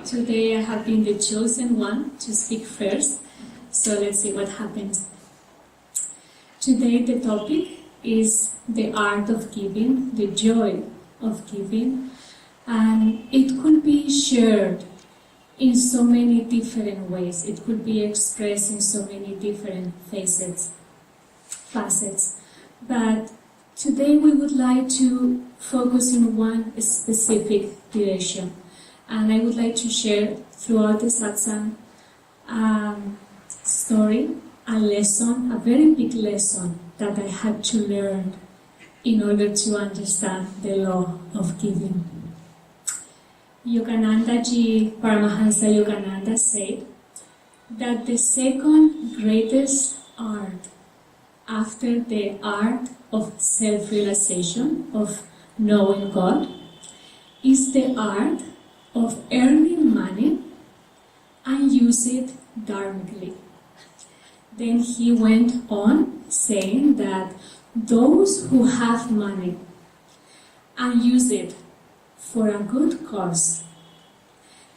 Today I have been the chosen one to speak first, so let's see what happens. Today the topic is the art of giving, the joy of giving, and it could be shared in so many different ways. It could be expressed in so many different facets. But today we would like to focus in one specific direction. And I would like to share throughout the satsang story, a lesson, a very big lesson that I had to learn in order to understand the law of giving. Yogananda Ji, Paramahansa Yogananda said that the second greatest art after the art of self-realization, of knowing God, is the art of earning money and use it dharmically. Then he went on saying that those who have money and use it for a good cause,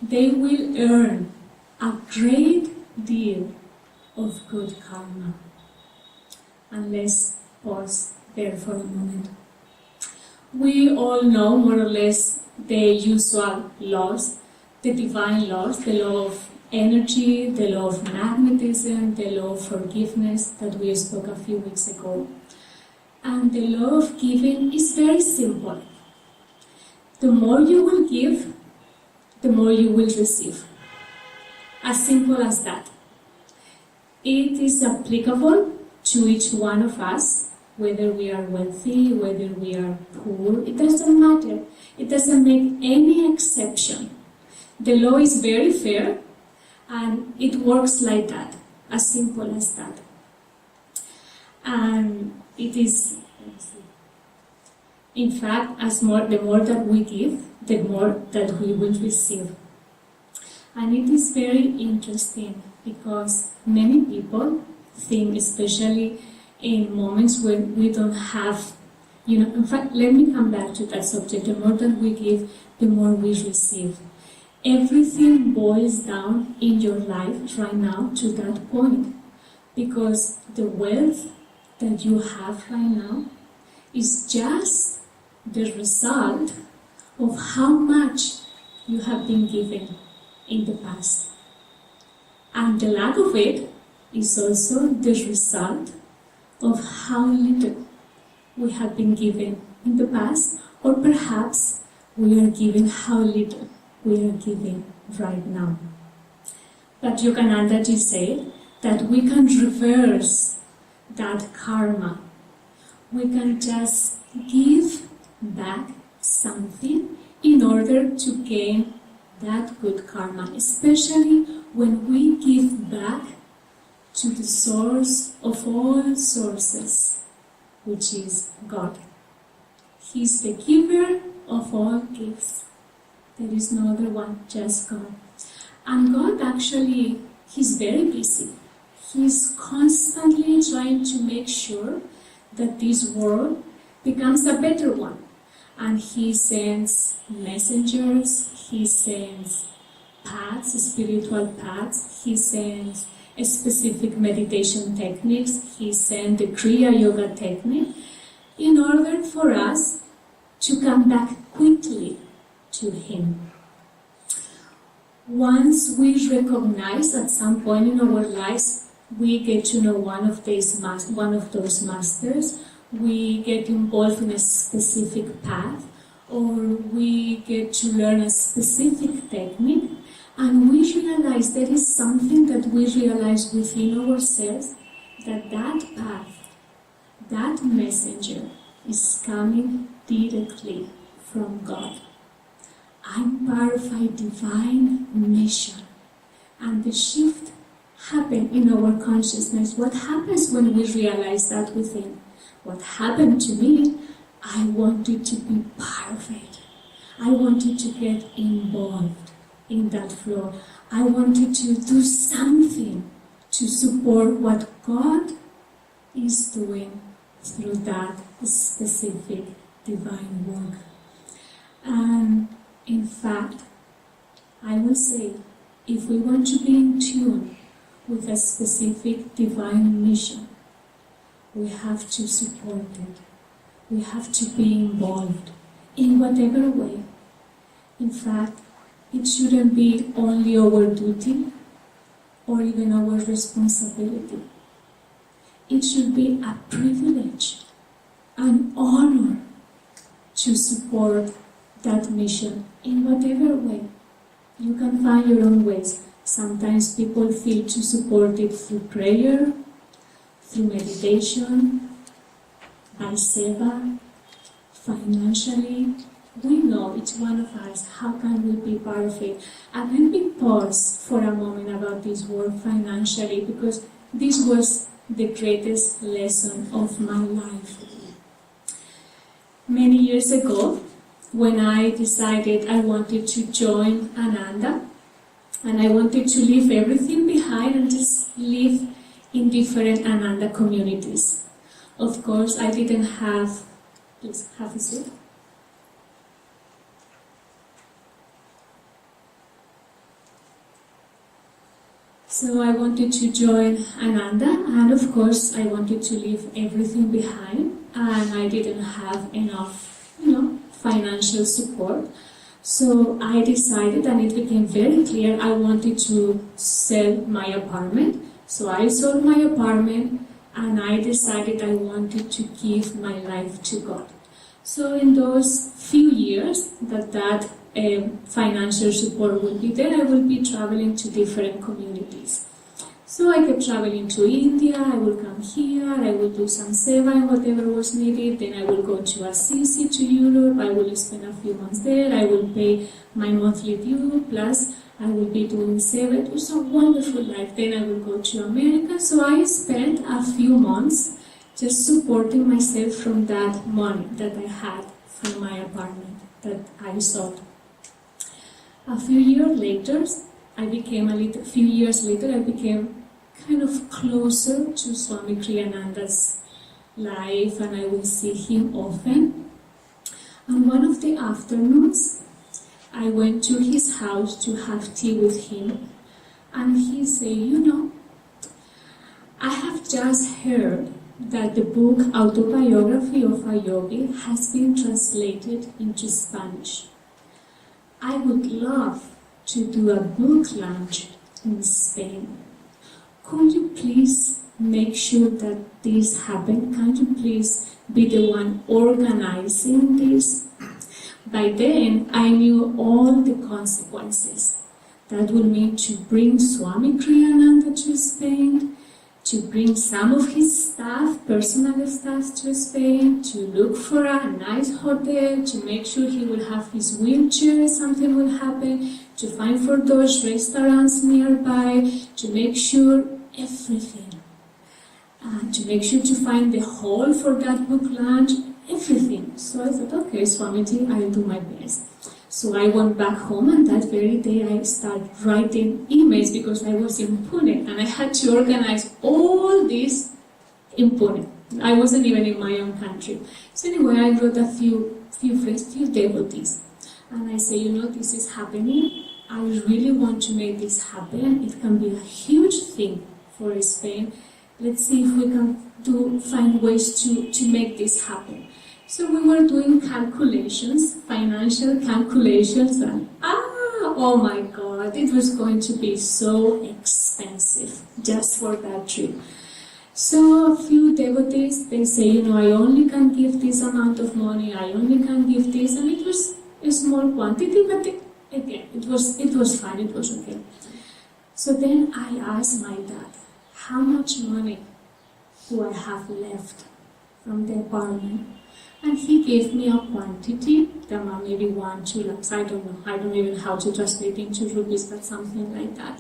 they will earn a great deal of good karma. And let's pause there for a moment. We all know more or less the usual laws, the divine laws, the law of energy, the law of magnetism, the law of forgiveness that we spoke a few weeks ago. And the law of giving is very simple. The more you will give, the more you will receive. As simple as that. It is applicable to each one of us, whether we are wealthy, whether we are poor, it doesn't matter. It doesn't make any exception. The law is very fair and it works like that, as simple as that. And it is, in fact, the more that we give, the more that we will receive. And it is very interesting because many people think, especially in moments when we don't have, in fact, let me come back to that subject. The more that we give, the more we receive. Everything boils down in your life right now to that point, because the wealth that you have right now is just the result of how much you have been given in the past. And the lack of it is also the result of how little we have been given in the past, or perhaps we are given how little we are giving right now. But Yogananda Ji said that we can reverse that karma. We can just give back something in order to gain that good karma, especially when we give back to the source of all sources, which is God. He is the giver of all gifts. There is no other one, just God. And God actually, He's very busy. He's constantly trying to make sure that this world becomes a better one. And He sends messengers, He sends paths, spiritual paths, He sends specific meditation techniques, He sent the Kriya Yoga technique in order for us to come back quickly to Him. Once we recognize at some point in our lives, we get to know one of those masters, we get involved in a specific path, or we get to learn a specific technique, and we realize there is something that we realize within ourselves, that path, that messenger is coming directly from God. I'm part of a divine mission. And the shift happens in our consciousness. What happens when we realize that within? What happened to me, I wanted to be part of it. I wanted to get involved in that flow. I wanted to do something to support what God is doing through that specific divine work. And in fact, I will say, if we want to be in tune with a specific divine mission, we have to support it. We have to be involved in whatever way. In fact, it shouldn't be only our duty or even our responsibility. It should be a privilege, an honor to support that mission in whatever way. You can find your own ways. Sometimes people feel to support it through prayer, through meditation, by seva, financially. We know, each one of us, how can we be part of it? And let me pause for a moment about this word financially, because this was the greatest lesson of my life. Many years ago, when I decided I wanted to join Ananda, and I wanted to leave everything behind and just live in different Ananda communities. Of course, I didn't have, please have a seat. So I wanted to join Ananda, and of course I wanted to leave everything behind, and I didn't have enough, financial support. So I decided, and it became very clear, I wanted to sell my apartment. So I sold my apartment, and I decided I wanted to give my life to God. So in those few years that financial support will be there, I will be traveling to different communities. So I kept traveling to India, I will come here, I will do some seva and whatever was needed, then I will go to Assisi, to Europe, I will spend a few months there, I will pay my monthly due, plus I will be doing seva. It was a wonderful life. Then I will go to America. So I spent a few months just supporting myself from that money that I had from my apartment that I sold. A few years later, I became kind of closer to Swami Kriyananda's life, and I will see him often. And one of the afternoons, I went to his house to have tea with him, and he said, I have just heard that the book Autobiography of a Yogi has been translated into Spanish. I would love to do a book launch in Spain. Could you please make sure that this happens? Can you please be the one organizing this? By then, I knew all the consequences. That would mean to bring Swami Kriyananda to Spain, to bring some of his staff, personal staff to Spain, to look for a nice hotel, to make sure he will have his wheelchair if something will happen, to find for those restaurants nearby, to make sure everything. To make sure to find the hall for that book launch, everything. So I thought, okay, Swamiji, I'll do my best. So I went back home, and that very day I started writing emails because I was in Pune and I had to organize all this in Pune. I wasn't even in my own country. So anyway, I wrote a few devotees. And I say, this is happening. I really want to make this happen. It can be a huge thing for Spain. Let's see if we can find ways to make this happen. So we were doing calculations, financial calculations, and oh my God, it was going to be so expensive just for that trip. So a few devotees, they say, I only can give this amount of money, I only can give this, and it was a small quantity, but again, it was fine, it was okay. So then I asked my dad, how much money do I have left from the apartment? And he gave me a quantity, maybe 1-2 lakhs, I don't know. I don't even know how to translate into rupees, but something like that.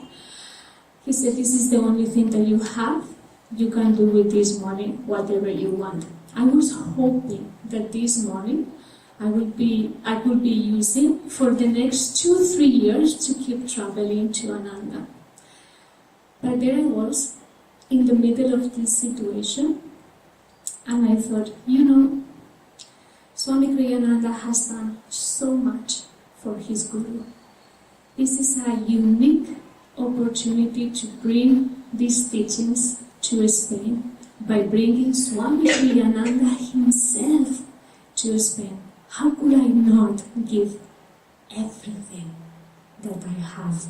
He said, this is the only thing that you have. You can do with this money whatever you want. I was hoping that this money I could be using for the next 2-3 years to keep traveling to Ananda. But there I was, in the middle of this situation, and I thought, Swami Kriyananda has done so much for his Guru. This is a unique opportunity to bring these teachings to Spain by bringing Swami Kriyananda himself to Spain. How could I not give everything that I have?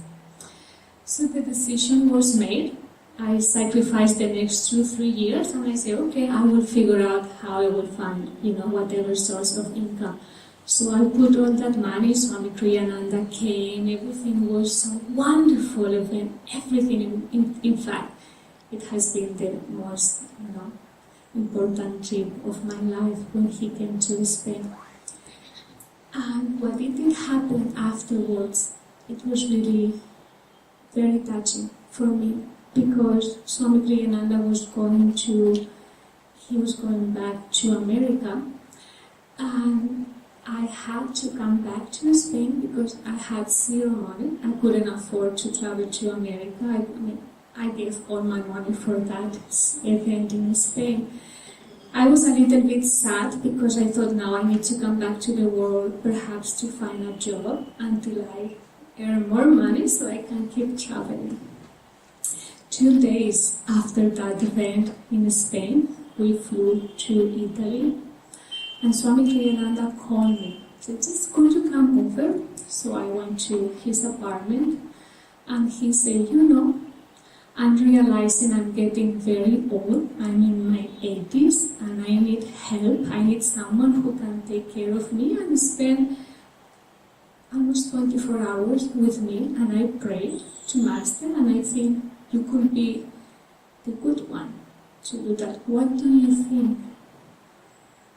So the decision was made. I sacrificed the next 2-3 years, and I said, okay, I will figure out how I will find, whatever source of income. So I put all that money. Swami Kriyananda came. Everything was so wonderful. Everything, in fact, it has been the most, important trip of my life when he came to Spain. And what did happen afterwards, it was really very touching for me, because Swami Kriyananda was going back to America, and I had to come back to Spain because I had zero money. I couldn't afford to travel to America. I gave all my money for that event in Spain. I was a little bit sad because I thought, now I need to come back to the world, perhaps to find a job until I earn more money so I can keep traveling. 2 days after that event in Spain, we flew to Italy, and Swami Kriyananda called me. He said, just could you come over? So I went to his apartment, and he said, I'm realizing I'm getting very old. I'm in my 80s, and I need help. I need someone who can take care of me and spend almost 24 hours with me. And I prayed to Master, and I think you could be the good one to do that. What do you think?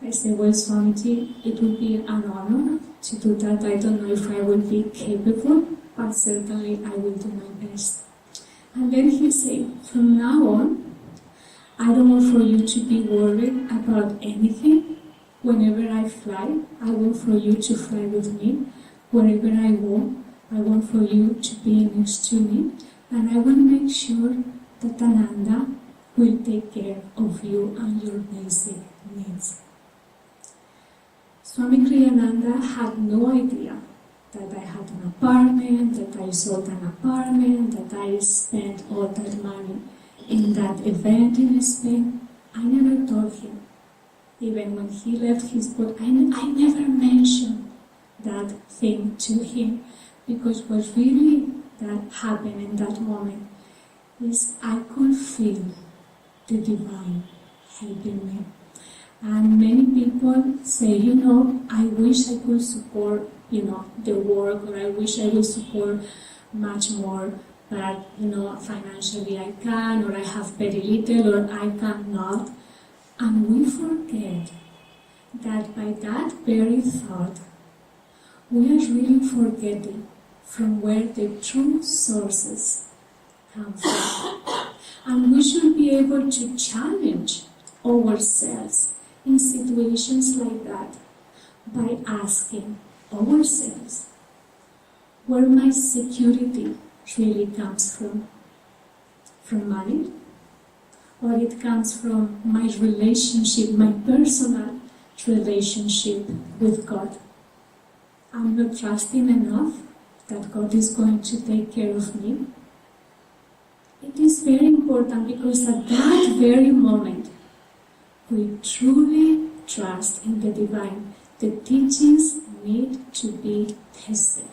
I said, well, Swamiji, it would be an honor to do that. I don't know if I will be capable, but certainly I will do my best. And then he said, from now on, I don't want for you to be worried about anything. Whenever I fly, I want for you to fly with me. Wherever I want for you to be next to me. And I will make sure that Ananda will take care of you and your basic needs. Swami Kriyananda had no idea that I had an apartment, that I sold an apartment, that I spent all that money in that event in Spain. I never told him. Even when he left his boat, I never mentioned that thing to him, because what really that happened in that moment is I could feel the divine helping me. And many people say, I wish I could support, the work, or I wish I would support much more, but, financially I can, or I have very little, or I cannot. And we forget that by that very thought, we are really forgetting from where the true sources come from. And we should be able to challenge ourselves in situations like that by asking ourselves where my security really comes from. From money? Or it comes from my relationship, my personal relationship with God. I'm not trusting enough that God is going to take care of me. It is very important, because at that very moment, we truly trust in the divine. The teachings need to be tested.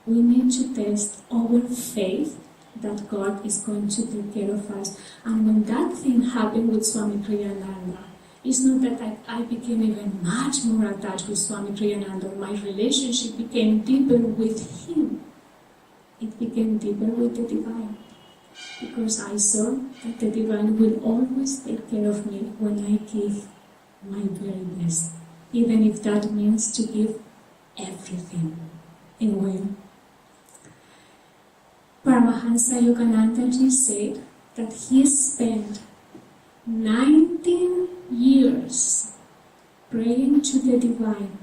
We need to test our faith that God is going to take care of us. And when that thing happened with Swami Kriyananda, it's not that I became even much more attached with Swami Kriyananda. My relationship became deeper with him. It became deeper with the divine. Because I saw that the divine will always take care of me when I give my very best. Even if that means to give everything away. Paramahansa Yoganandaji said that he spent 19 years praying to the divine,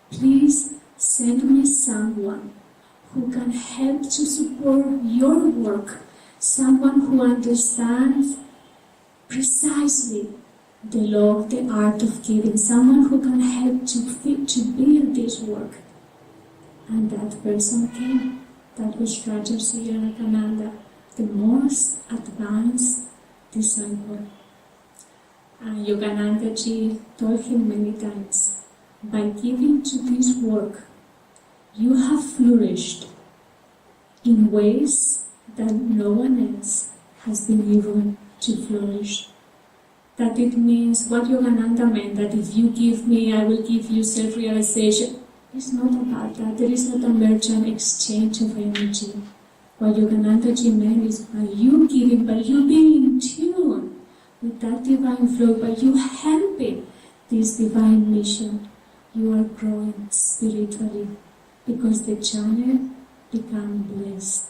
please send me someone who can help to support your work, someone who understands precisely the law, the art of giving, someone who can help to build this work. And that person came. that was Rajarsi Yogananda, the most advanced disciple. And Yogananda ji told him many times, by giving to this work, you have flourished in ways that no one else has been able to flourish. That it means what Yogananda meant, that if you give me, I will give you self-realization. It's not about that. There is not a merchant exchange of energy. What Yogananda ji meant is by you giving, by you being in tune with that divine flow, by you helping this divine mission, you are growing spiritually, because the channel becomes blessed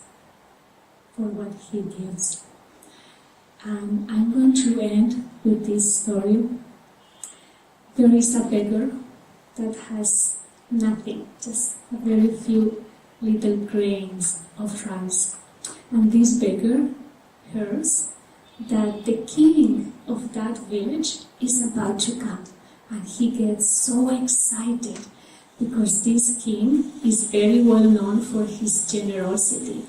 for what he gives. And I'm going to end with this story. There is a beggar that has nothing, just a very few little grains of rice. And this beggar hears that the king of that village is about to come. And he gets so excited because this king is very well known for his generosity.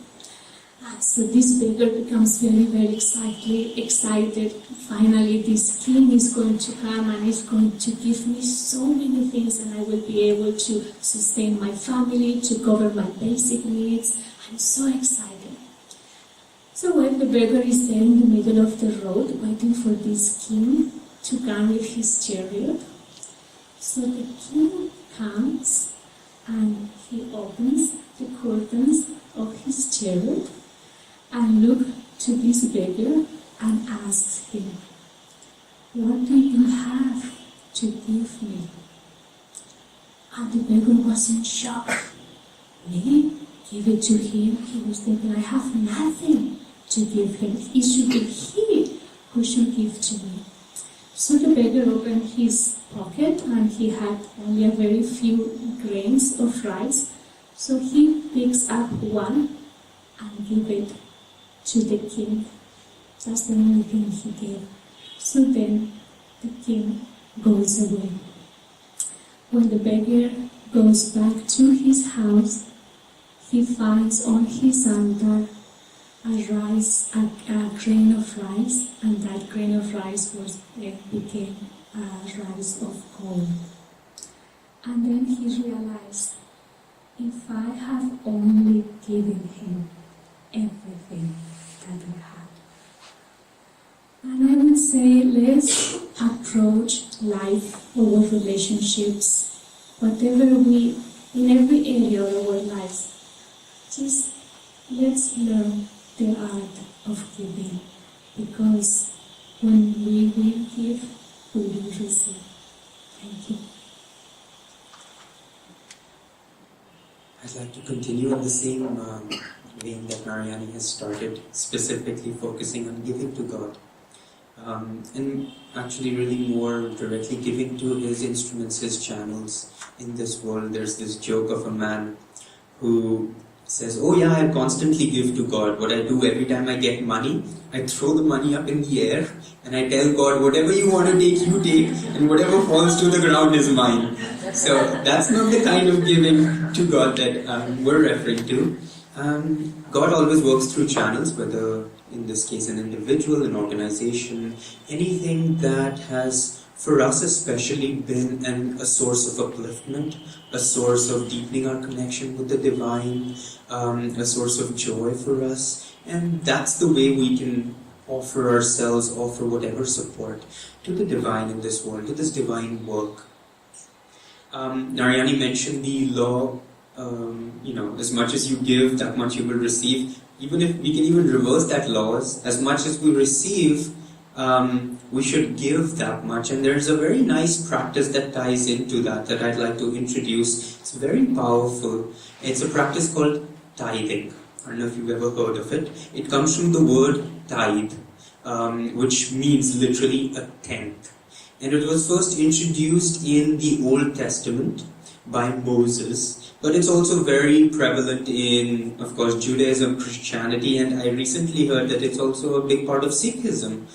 So this beggar becomes very, very excited. Finally, this king is going to come and is going to give me so many things, and I will be able to sustain my family, to cover my basic needs. I'm so excited. So when the beggar is there in the middle of the road, waiting for this king to come with his chariot, so the king comes and he opens the curtains of his chariot and look to this beggar and asks him, what do you have to give me? And the beggar was in shock. Me? Give it to him? He was thinking, I have nothing to give him. It should be he who should give to me. So the beggar opened his pocket and he had only a very few grains of rice. So he picks up one and gives it to the king. That's the only thing he gave. So then the king goes away. When the beggar goes back to his house, he finds on his altar a grain of rice, and that grain of rice became a rice of gold. And then he realized, if I have only given him everything that I had. And I would say, let's approach life, our relationships, whatever in every area of our lives, just let's learn the art of giving, because when we will give, we will receive. Thank you. I'd like to continue in the same vein that Narayani has started, specifically focusing on giving to God. And actually really more directly giving to his instruments, his channels in this world. There's this joke of a man who says, oh yeah, I constantly give to God. What I do every time I get money, I throw the money up in the air and I tell God, whatever you want to take, you take, and whatever falls to the ground is mine. So that's not the kind of giving to God that we're referring to. God always works through channels, whether in this case an individual, an organization, anything that has, for us especially, been a source of upliftment, a source of deepening our connection with the divine, a source of joy for us. And that's the way we can offer ourselves, offer whatever support to the divine in this world, to this divine work. Narayani mentioned the law, as much as you give, that much you will receive. Even if we can even reverse that law, as much as we receive, we should give that much. And there's a very nice practice that ties into that I'd like to introduce. It's very powerful. It's a practice called tithing. I don't know if you've ever heard of it. It comes from the word tithe, which means literally a tenth. And it was first introduced in the Old Testament by Moses, but it's also very prevalent in, of course, Judaism, Christianity, and I recently heard that it's also a big part of Sikhism.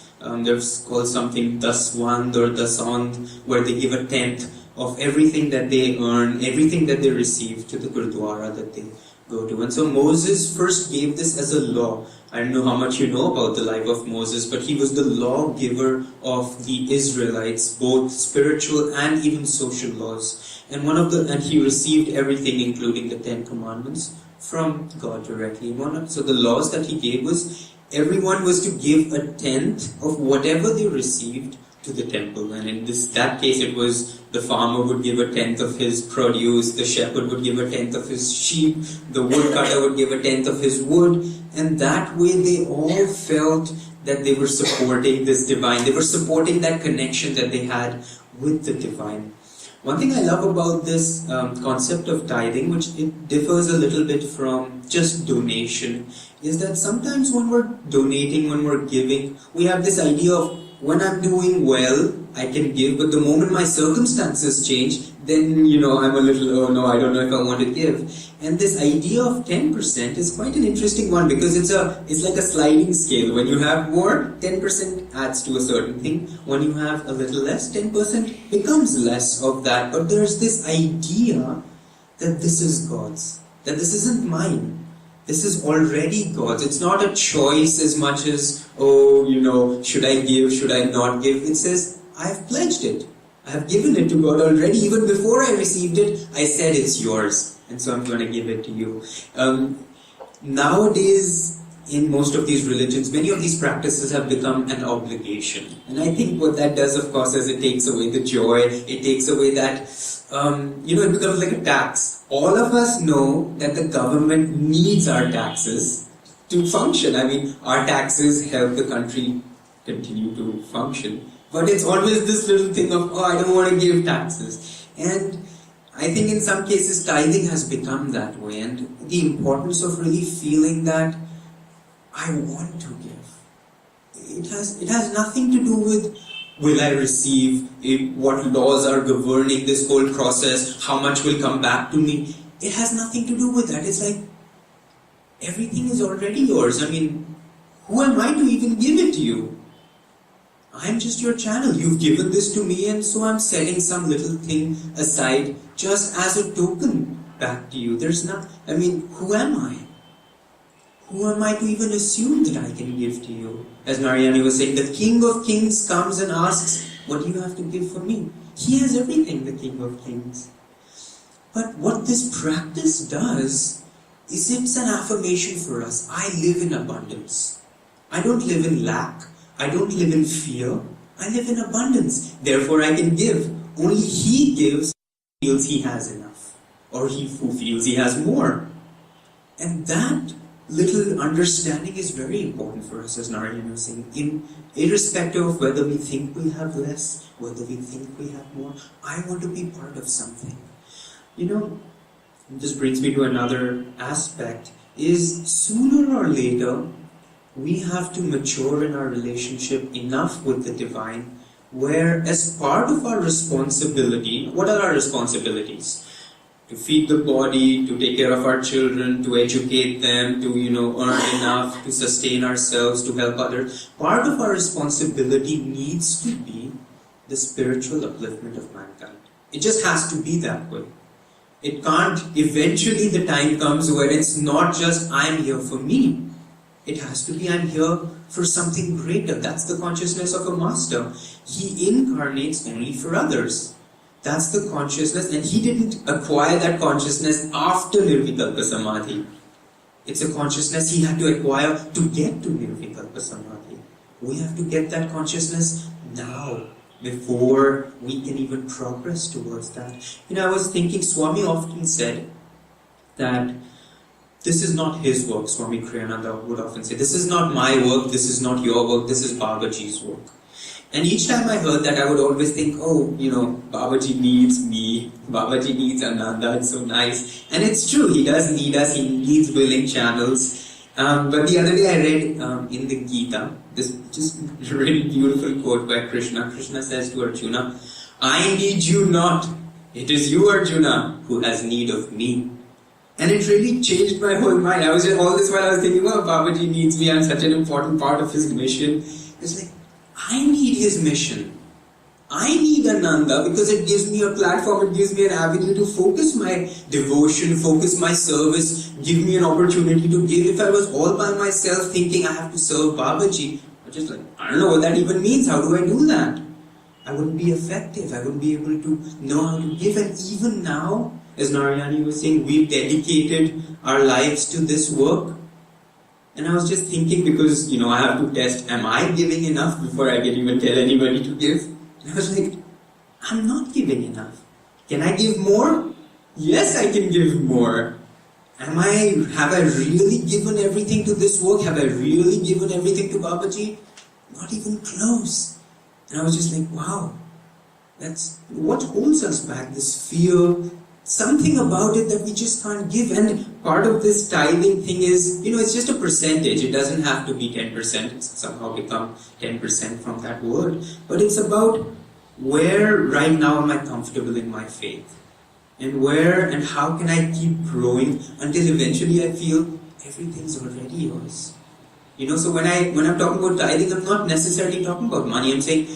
There's called something daswand or dasand, where they give a tenth of everything that they earn, everything that they receive to the Gurdwara that they go to. And so Moses first gave this as a law. I don't know how much you know about the life of Moses, but he was the lawgiver of the Israelites, both spiritual and even social laws. And he received everything, including the 10 Commandments, from God directly. So the laws that he gave was everyone was to give a tenth of whatever they received to the temple. And in that case, it was the farmer would give a tenth of his produce, the shepherd would give a tenth of his sheep, the woodcutter would give a tenth of his wood, and that way they all felt that they were supporting this divine, they were supporting that connection that they had with the divine. One thing I love about this concept of tithing, which it differs a little bit from just donation, is that sometimes when we're donating, when we're giving, we have this idea of when I'm doing well, I can give, but the moment my circumstances change, then, I'm a little, oh no, I don't know if I want to give. And this idea of 10% is quite an interesting one because it's like a sliding scale. When you have more, 10% adds to a certain thing. When you have a little less, 10% becomes less of that. But there's this idea that this is God's, that this isn't mine. This is already God's. It's not a choice as much as, should I give, should I not give? It says, I have pledged it. I have given it to God already. Even before I received it, I said it's yours. And so I'm going to give it to you. Nowadays, in most of these religions, many of these practices have become an obligation. And I think what that does, of course, is it takes away the joy. It takes away that, it becomes like a tax. All of us know that the government needs our taxes to function. I mean, our taxes help the country continue to function. But it's always this little thing of, I don't want to give taxes. And I think in some cases tithing has become that way. And the importance of really feeling that I want to give. It has nothing to do with will I receive, what laws are governing this whole process, how much will come back to me. It has nothing to do with that. It's like everything is already yours. I mean, who am I to even give it to you? I'm just your channel. You've given this to me, and so I'm setting some little thing aside just as a token back to you. Who am I? Who am I to even assume that I can give to you? As Narayani was saying, the King of Kings comes and asks, what do you have to give for me? He has everything, the King of Kings. But what this practice does is it's an affirmation for us. I live in abundance. I don't live in lack. I don't live in fear. I live in abundance. Therefore I can give. Only he gives who feels he has enough. Or he who feels he has more. And that little understanding is very important for us, as Narayani was saying. Irrespective of whether we think we have less, whether we think we have more, I want to be part of something. This brings me to another aspect, is sooner or later, we have to mature in our relationship enough with the divine, where as part of our responsibility, what are our responsibilities? To feed the body, to take care of our children, to educate them, to earn enough, to sustain ourselves, to help others. Part of our responsibility needs to be the spiritual upliftment of mankind. It just has to be that way. It can't, eventually the time comes where it's not just I'm here for me. It has to be I'm here for something greater. That's the consciousness of a master. He incarnates only for others. That's the consciousness, and he didn't acquire that consciousness after Nirvikalpa Samadhi. It's a consciousness he had to acquire to get to Nirvikalpa Samadhi. We have to get that consciousness now, before we can even progress towards that. I was thinking, Swami often said that this is not his work. Swami Kriyananda would often say, this is not my work, this is not your work, this is Babaji's work. And each time I heard that, I would always think, Babaji needs me, Babaji needs Ananda, it's so nice. And it's true, he does need us, he needs willing channels. But the other day I read in the Gita, this just really beautiful quote by Krishna. Krishna says to Arjuna, I need you not, it is you, Arjuna, who has need of me. And it really changed my whole mind. All this while I was thinking, Babaji needs me, I'm such an important part of his mission. It's like, I need his mission. I need Ananda because it gives me a platform, it gives me an avenue to focus my devotion, focus my service, give me an opportunity to give. If I was all by myself thinking I have to serve Babaji, I'm just like, I don't know what that even means, how do I do that? I wouldn't be effective, I wouldn't be able to know how to give. And even now, as Narayani was saying, we've dedicated our lives to this work. And I was just thinking, because, I have to test, am I giving enough before I can even tell anybody to give? And I was like, I'm not giving enough. Can I give more? Yes, I can give more. Have I really given everything to this work? Have I really given everything to Babaji? Not even close. And I was just like, wow, that's what holds us back, this fear, something about it that we just can't give. And part of this tithing thing is, it's just a percentage. It doesn't have to be 10%. It's somehow become 10% from that word. But it's about where right now am I comfortable in my faith? And where and how can I keep growing until eventually I feel everything's already yours. So when I'm talking about tithing, I'm not necessarily talking about money. I'm saying,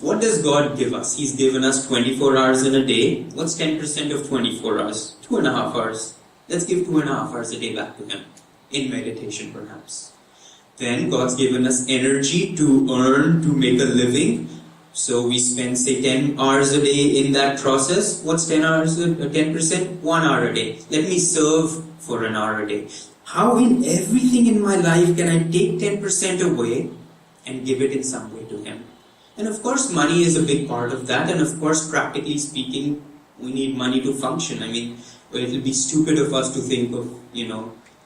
what does God give us? He's given us 24 hours in a day. What's 10% of 24 hours? 2.5 hours. Let's give 2.5 hours a day back to Him. In meditation, perhaps. Then God's given us energy to earn, to make a living. So we spend, say, 10 hours a day in that process. What's 10 hours, 10%? 1 hour a day. Let me serve for an hour a day. How in everything in my life can I take 10% away and give it in some way to Him? And of course, money is a big part of that. And of course, practically speaking, we need money to function. But it will be stupid of us to think of,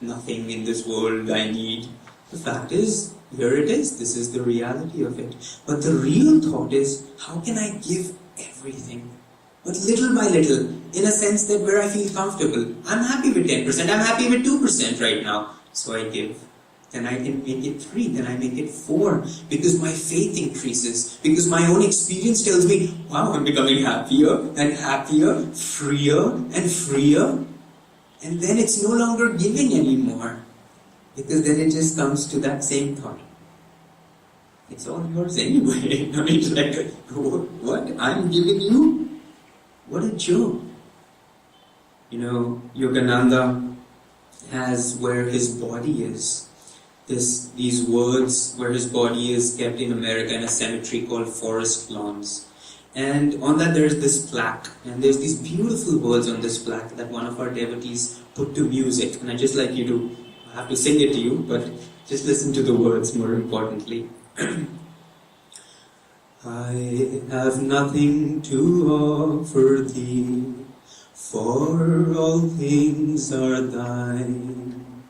nothing in this world I need. The fact is, here it is. This is the reality of it. But the real thought is, how can I give everything? But little by little, in a sense that where I feel comfortable. I'm happy with 10%. I'm happy with 2% right now. So I give. Then I can make it 3. Then I make it 4. Because my faith increases. Because my own experience tells me, wow, I'm becoming happier and happier, freer and freer. And then it's no longer giving anymore. Because then it just comes to that same thought. It's all yours anyway. It's like, what? I'm giving you? What a joke. Yogananda has where his body is. These words where his body is kept in America in a cemetery called Forest Lawns. And on that there's this plaque. And there's these beautiful words on this plaque that one of our devotees put to music. And I'd just like you to, I have to sing it to you, but just listen to the words more importantly. I have nothing to offer thee, for all things are thine.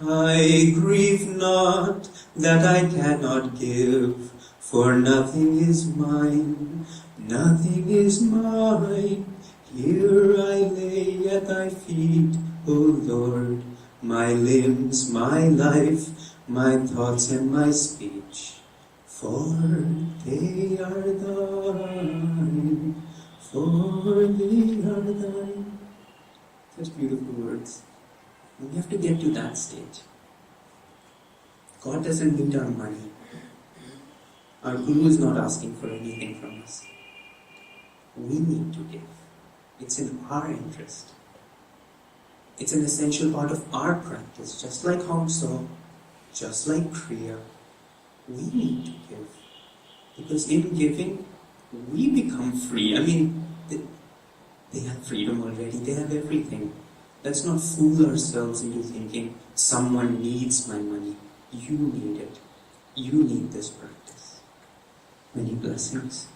I grieve not that I cannot give, for nothing is mine, nothing is mine. Here I lay at thy feet, O Lord, my limbs, my life, my thoughts and my speech. For they are thine, for they are thine. Such beautiful words. We have to get to that stage. God doesn't need our money. Our Guru is not asking for anything from us. We need to give. It's in our interest. It's an essential part of our practice, just like Hong So, just like Kriya. We need to give. Because in giving, we become free. They have freedom already. They have everything. Let's not fool ourselves into thinking someone needs my money. You need it. You need this practice. Many blessings.